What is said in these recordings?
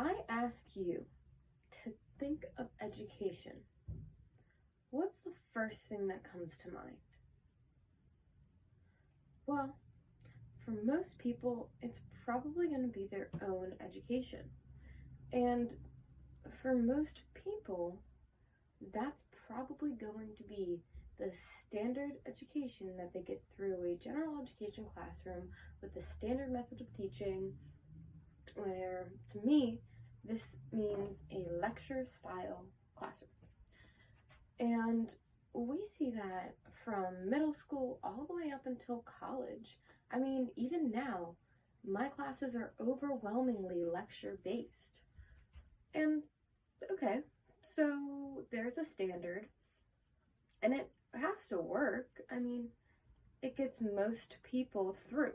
I ask you to think of education, what's the first thing that comes to mind? Well, for most people, it's probably going to be their own education. And for most people, that's probably going to be the standard education that they get through a general education classroom with the standard method of teaching, where, to me, this means a lecture-style classroom. And we see that from middle school all the way up until college. I mean, even now, my classes are overwhelmingly lecture-based. And, okay, so there's a standard, and it has to work. I mean, it gets most people through.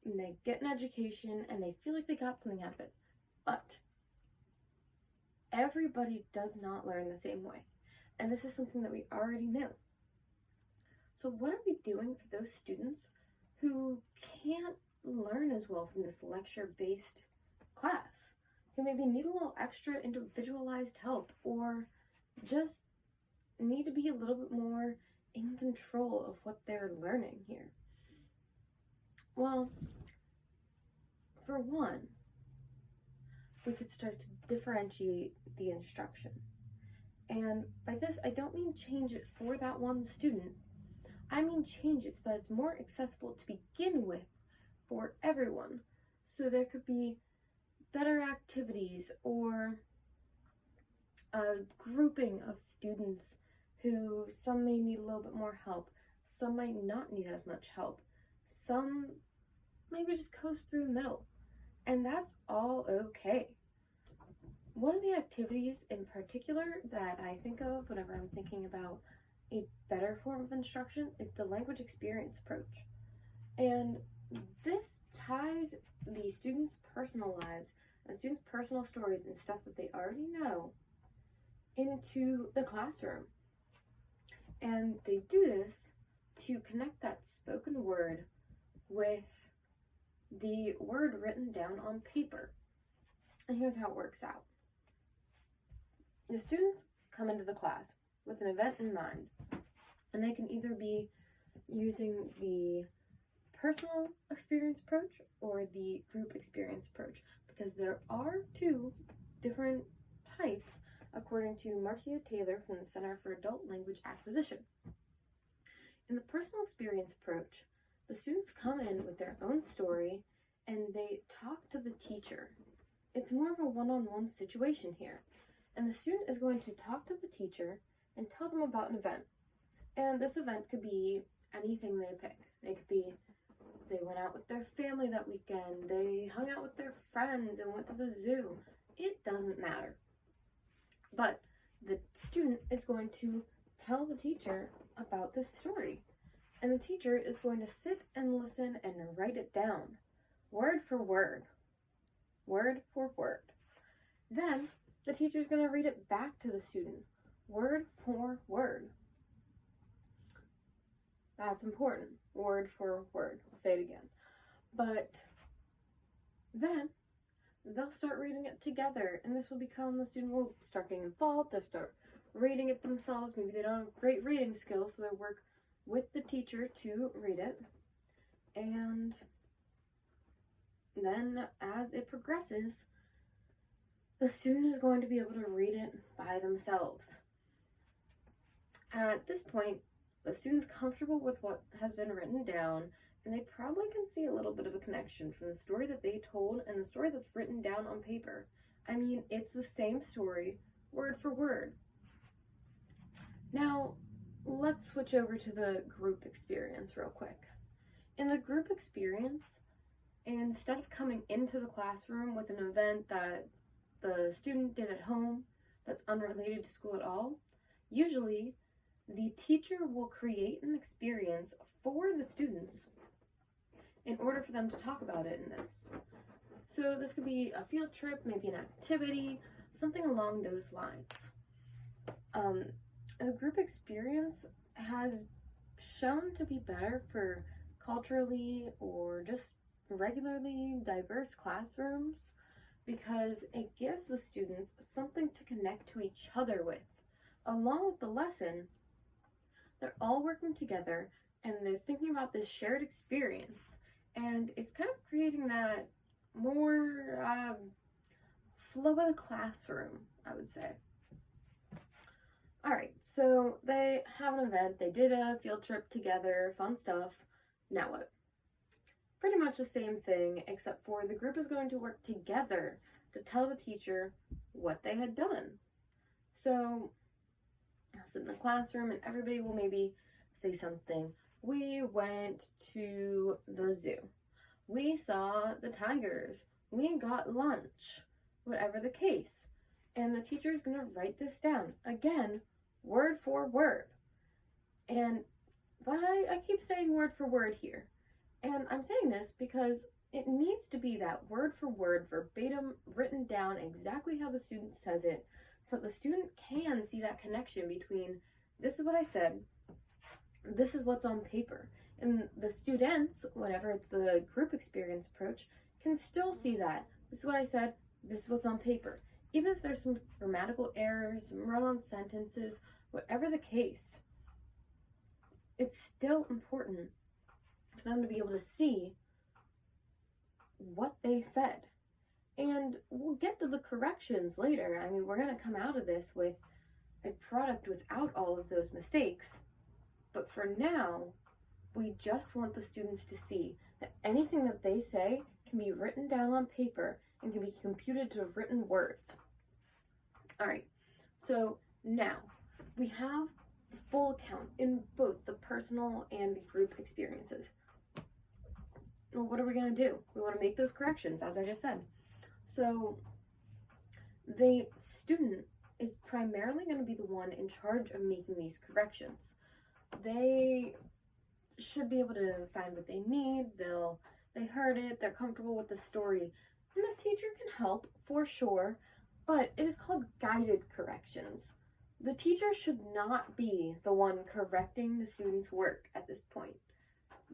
And they get an education, and they feel like they got something out of it. But everybody does not learn the same way. And this is something that we already know. So what are we doing for those students who can't learn as well from this lecture-based class, who maybe need a little extra individualized help, or just need to be a little bit more in control of what they're learning here? Well, for one, we could start to differentiate the instruction. And by this, I don't mean change it for that one student. I mean change it so that it's more accessible to begin with for everyone. So there could be better activities, or a grouping of students who some may need a little bit more help, some might not need as much help, some maybe just coast through the middle, and that's all okay. One of the activities in particular that I think of whenever I'm thinking about a better form of instruction is the language experience approach. And this ties the students' personal lives and students' personal stories and stuff that they already know into the classroom. And they do this to connect that spoken word with the word written down on paper. And here's how it works out. The students come into the class with an event in mind, and they can either be using the personal experience approach or the group experience approach, because there are two different types according to Marcia Taylor from the Center for Adult Language Acquisition. In the personal experience approach, the students come in with their own story and they talk to the teacher. It's more of a one-on-one situation here. And the student is going to talk to the teacher and tell them about an event. And this event could be anything they pick. It could be they went out with their family that weekend, they hung out with their friends and went to the zoo. It doesn't matter. But the student is going to tell the teacher about this story. And the teacher is going to sit and listen and write it down, word for word. Word for word. Then the teacher is going to read it back to the student, word for word. That's important, word for word. I'll say it again. But then they'll start reading it together, and this will become, the student will start getting involved, they'll start reading it themselves. Maybe they don't have great reading skills, so they'll work with the teacher to read it. And then as it progresses, the student is going to be able to read it by themselves. At this point, the student's comfortable with what has been written down, and they probably can see a little bit of a connection from the story that they told and the story that's written down on paper. I mean, it's the same story, word for word. Now, let's switch over to the group experience real quick. In the group experience, instead of coming into the classroom with an event that the student did at home that's unrelated to school at all, usually the teacher will create an experience for the students in order for them to talk about it in this. So this could be a field trip, maybe an activity, something along those lines. A group experience has shown to be better for culturally or just regularly diverse classrooms, because it gives the students something to connect to each other with. Along with the lesson, they're all working together and they're thinking about this shared experience, and it's kind of creating that more flow of the classroom, I would say. Alright, so they have an event, they did a field trip together, fun stuff. Now what? Pretty much the same thing, except for the group is going to work together to tell the teacher what they had done. So, I'll sit in the classroom and everybody will maybe say something. We went to the zoo. We saw the tigers. We got lunch. Whatever the case. And the teacher is going to write this down. Again, word for word. And I keep saying word for word here. And I'm saying this because it needs to be that word for word, verbatim, written down exactly how the student says it, so the student can see that connection between, this is what I said, this is what's on paper. And the students, whenever it's the group experience approach, can still see that. This is what I said, this is what's on paper. Even if there's some grammatical errors, some run-on sentences, whatever the case, it's still important for them to be able to see what they said. And we'll get to the corrections later. I mean, we're going to come out of this with a product without all of those mistakes. But for now, we just want the students to see that anything that they say can be written down on paper and can be computed to written words. All right, so now we have the full account in both the personal and the group experiences. Well, what are we going to do? We want to make those corrections, as I just said. So the student is primarily going to be the one in charge of making these corrections. They should be able to find what they need. They heard it, they're comfortable with the story, and the teacher can help for sure, but it is called guided corrections. The teacher should not be the one correcting the student's work at this point.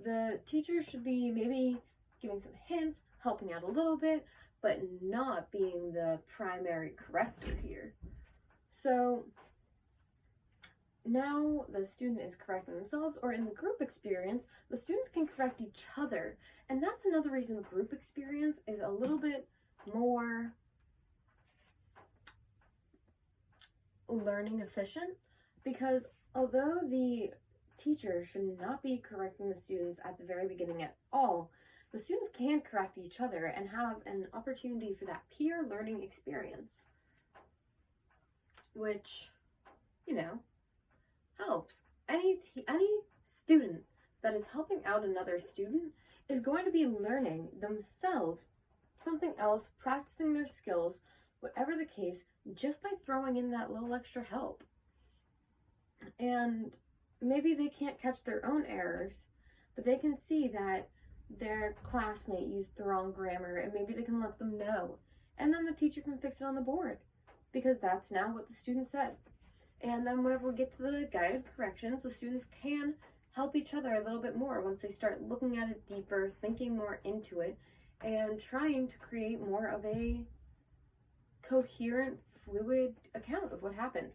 The teacher should be maybe giving some hints, helping out a little bit, but not being the primary corrector here. So now the student is correcting themselves, or in the group experience, the students can correct each other. And that's another reason the group experience is a little bit more learning efficient, because although the teacher should not be correcting the students at the very beginning at all, the students can correct each other and have an opportunity for that peer learning experience, which, helps. Any student that is helping out another student is going to be learning themselves something else, practicing their skills, whatever the case, just by throwing in that little extra help. And maybe they can't catch their own errors, but they can see that their classmate used the wrong grammar, and maybe they can let them know. And then the teacher can fix it on the board, because that's now what the student said. And then whenever we get to the guided corrections, the students can help each other a little bit more once they start looking at it deeper, thinking more into it, and trying to create more of a coherent, fluid account of what happened.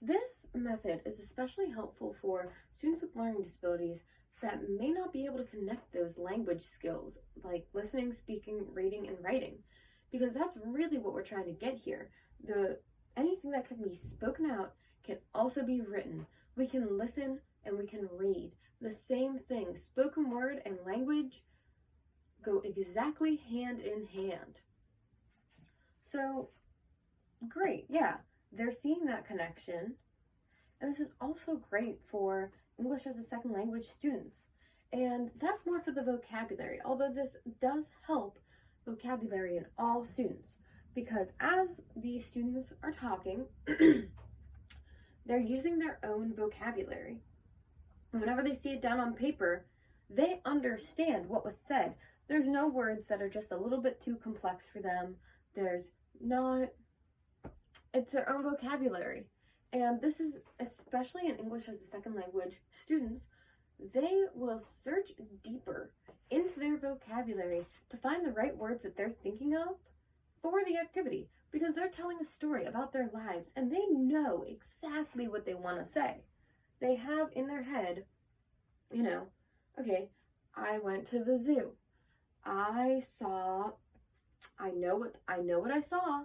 This method is especially helpful for students with learning disabilities that may not be able to connect those language skills, like listening, speaking, reading, and writing, because that's really what we're trying to get here. Anything that can be spoken out can also be written. We can listen and we can read. The same thing, spoken word and language go exactly hand in hand. So, great, yeah, they're seeing that connection. And this is also great for English as a second language students. And that's more for the vocabulary, although this does help vocabulary in all students. Because as these students are talking, they're using their own vocabulary. And whenever they see it down on paper, they understand what was said. There's no words that are just a little bit too complex for them. It's their own vocabulary. And this is especially in English as a second language students, they will search deeper into their vocabulary to find the right words that they're thinking of for the activity, because they're telling a story about their lives and they know exactly what they want to say. They have in their head, okay, I went to the zoo. I know what I saw,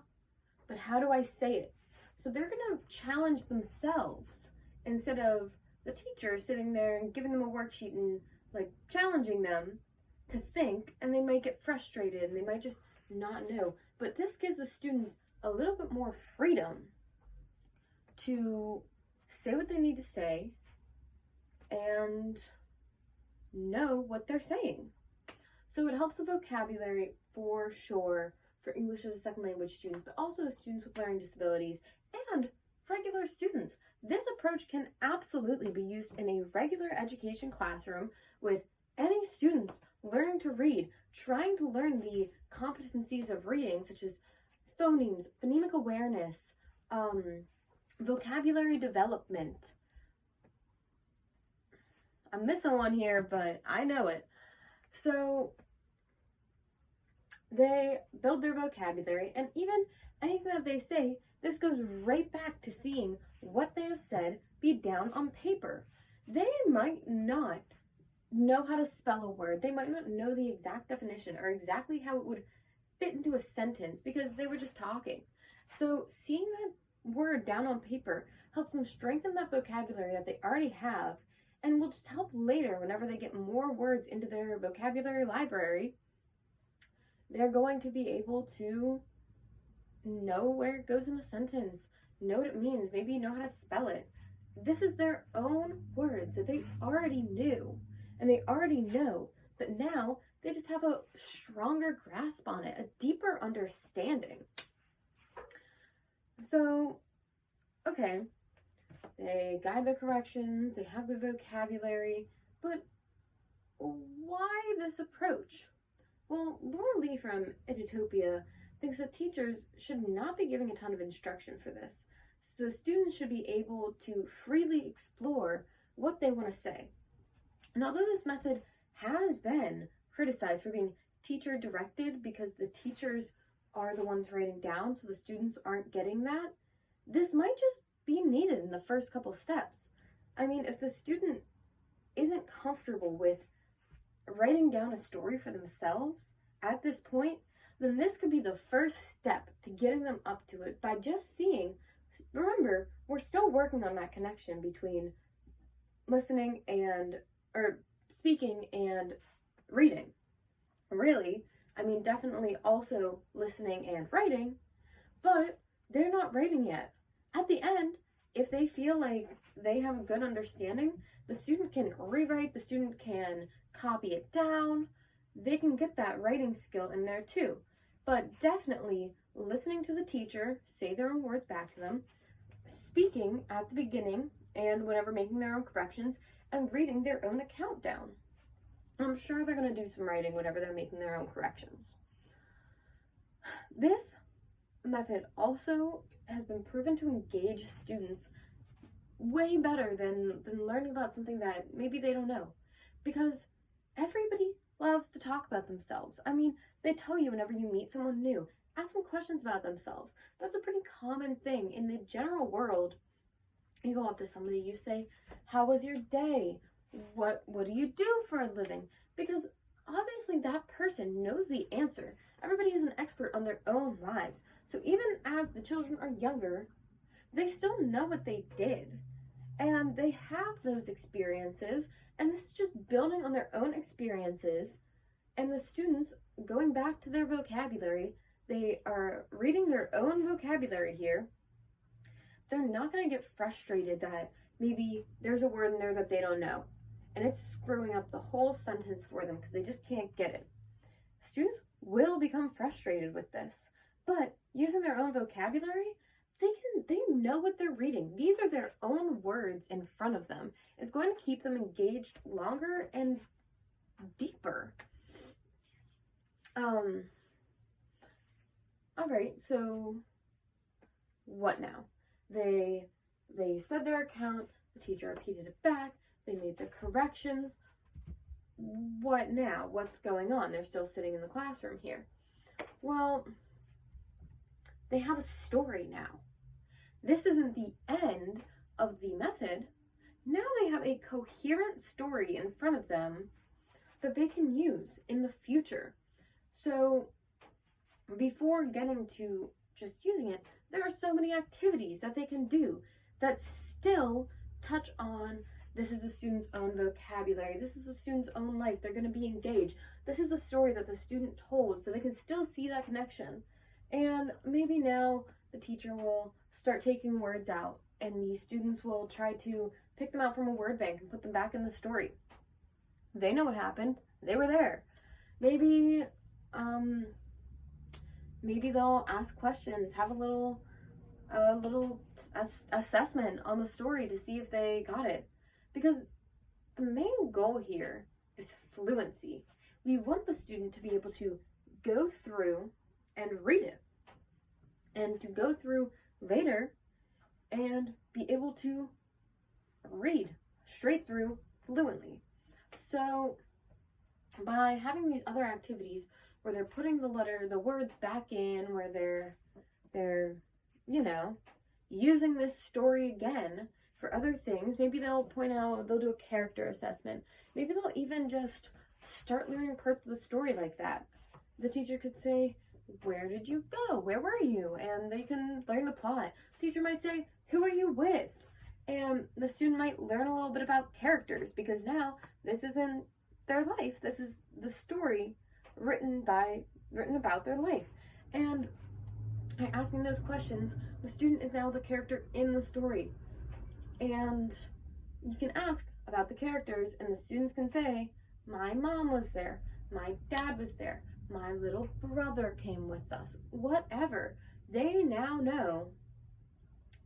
but how do I say it? So they're going to challenge themselves instead of the teacher sitting there and giving them a worksheet and challenging them to think, and they might get frustrated and they might just not know. But this gives the students a little bit more freedom to say what they need to say and know what they're saying. So it helps the vocabulary for sure for English as a second language students, but also students with learning disabilities and regular students. This approach can absolutely be used in a regular education classroom with any students learning to read, trying to learn the competencies of reading, such as phonemes, phonemic awareness, vocabulary development. I'm missing one here, but I know it. So they build their vocabulary, and even anything that they say, this goes right back to seeing what they have said be down on paper. They might not know how to spell a word. They might not know the exact definition or exactly how it would fit into a sentence because they were just talking. So seeing that word down on paper helps them strengthen that vocabulary that they already have, and will just help later whenever they get more words into their vocabulary library. They're going to be able to know where it goes in a sentence, know what it means, maybe know how to spell it. This is their own words that they already knew and they already know, but now they just have a stronger grasp on it, a deeper understanding. So, okay, they guide the corrections, they have the vocabulary, but why this approach? Well, Laura Lee from Edutopia thinks that teachers should not be giving a ton of instruction for this. So students should be able to freely explore what they want to say. And although this method has been criticized for being teacher directed because the teachers are the ones writing down, so the students aren't getting that, this might just be needed in the first couple steps. I mean, if the student isn't comfortable with writing down a story for themselves at this point, then this could be the first step to getting them up to it by just seeing. Remember, we're still working on that connection between listening or speaking and reading. Really, I mean, definitely also listening and writing, but they're not writing yet. At the end, if they feel like they have a good understanding, the student can rewrite, the student can copy it down, they can get that writing skill in there too. But definitely listening to the teacher say their own words back to them, speaking at the beginning and whenever making their own corrections, and reading their own account down. I'm sure they're going to do some writing whenever they're making their own corrections. This method also has been proven to engage students way better than learning about something that maybe they don't know, because everybody loves to talk about themselves. I mean, they tell you whenever you meet someone new, ask them questions about themselves. That's a pretty common thing in the general world. You go up to somebody, you say, how was your day? What do you do for a living? Because obviously that person knows the answer. Everybody is an expert on their own lives. So even as the children are younger, they still know what they did. And they have those experiences, and this is just building on their own experiences. And the students, going back to their vocabulary, they are reading their own vocabulary here. They're not going to get frustrated that maybe there's a word in there that they don't know, and it's screwing up the whole sentence for them because they just can't get it. Students will become frustrated with this, but using their own vocabulary, they know what they're reading. These are their own words in front of them. It's going to keep them engaged longer and deeper. All right, so what now? They said their account, the teacher repeated it back, they made the corrections. what now? What's going on? They're still sitting in the classroom here. Well, they have a story now. This isn't the end of the method. Now they have a coherent story in front of them that they can use in the future. So before getting to just using it, there are so many activities that they can do that still touch on, this is a student's own vocabulary, this is a student's own life, they're going to be engaged, this is a story that the student told, so they can still see that connection. And maybe now the teacher will start taking words out, and the students will try to pick them out from a word bank and put them back in the story. They know what happened. They were there. Maybe they'll ask questions, have a little assessment on the story to see if they got it. Because the main goal here is fluency. We want the student to be able to go through and read it, and to go through later and be able to read straight through fluently. So by having these other activities where they're putting the words back in, where they're using this story again for other things, maybe they'll do a character assessment. Maybe they'll even just start learning parts of the story like that. The teacher could say, where did you go? Where were you? And they can learn the plot. The teacher might say, who are you with? And the student might learn a little bit about characters, because now this isn't their life. This is the story written about their life. And by asking those questions, the student is now the character in the story. And you can ask about the characters, and the students can say, my mom was there, my dad was there, my little brother came with us, whatever. They now know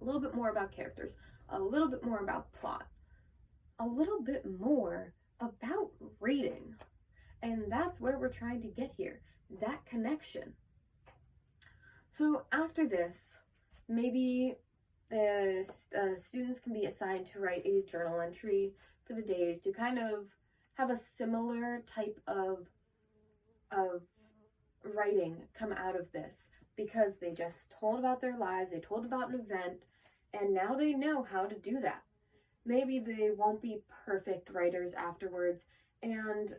a little bit more about characters, a little bit more about plot, a little bit more about reading. And that's where we're trying to get here, that connection. So after this, maybe students can be assigned to write a journal entry for the days to kind of have a similar type of writing come out of this, because they just told about their lives, they told about an event, and now they know how to do that. Maybe they won't be perfect writers afterwards, and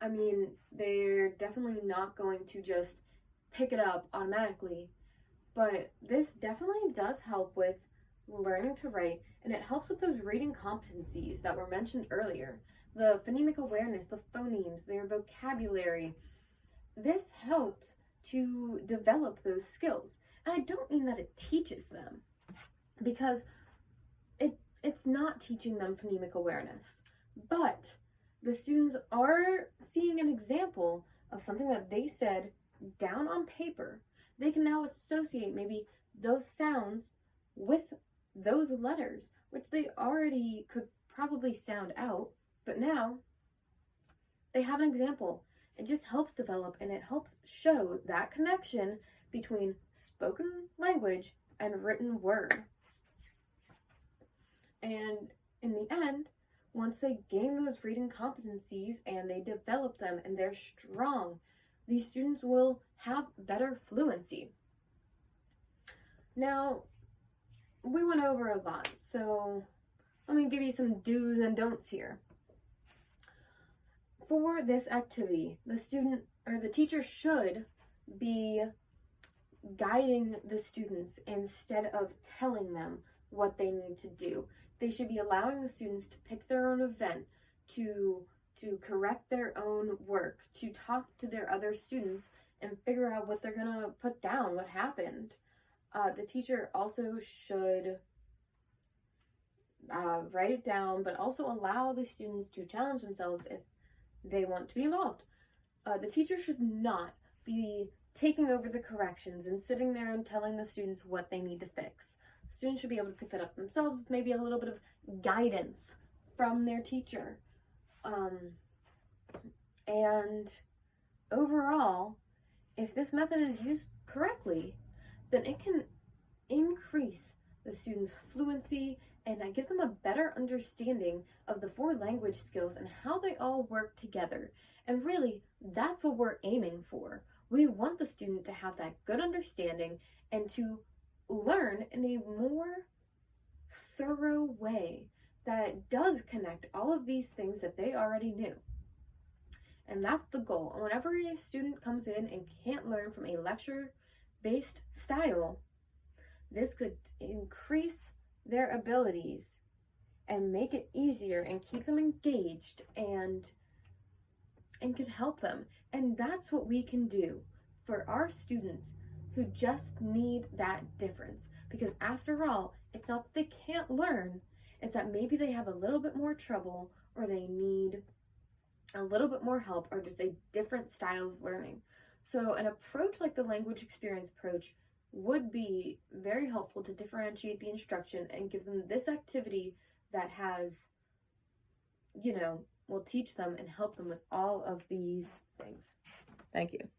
I mean, they're definitely not going to just pick it up automatically, but this definitely does help with learning to write, and it helps with those reading competencies that were mentioned earlier. The phonemic awareness, the phonemes, their vocabulary. This helps to develop those skills. And I don't mean that it teaches them, because it's not teaching them phonemic awareness, but the students are seeing an example of something that they said down on paper. They can now associate maybe those sounds with those letters, which they already could probably sound out, but now they have an example. It just helps develop, and it helps show that connection between spoken language and written word. And in the end, once they gain those reading competencies and they develop them and they're strong, these students will have better fluency. Now, we went over a lot, so let me give you some do's and don'ts here. For this activity, the teacher should be guiding the students instead of telling them what they need to do. They should be allowing the students to pick their own event, to correct their own work, to talk to their other students and figure out what they're going to put down, what happened. The teacher also should write it down, but also allow the students to challenge themselves if they want to be involved. The teacher should not be taking over the corrections and sitting there and telling the students what they need to fix. Students should be able to pick that up themselves with maybe a little bit of guidance from their teacher. And overall, if this method is used correctly, then it can increase the students' fluency and I give them a better understanding of the 4 language skills and how they all work together. And really, that's what we're aiming for. We want the student to have that good understanding and to learn in a more thorough way that does connect all of these things that they already knew. And that's the goal. And whenever a student comes in and can't learn from a lecture-based style, this could increase their abilities and make it easier and keep them engaged and could help them. And that's what we can do for our students who just need that difference. Because after all, it's not that they can't learn, it's that maybe they have a little bit more trouble, or they need a little bit more help, or just a different style of learning. So an approach like the language experience approach would be very helpful to differentiate the instruction and give them this activity that has, will teach them and help them with all of these things. Thank you.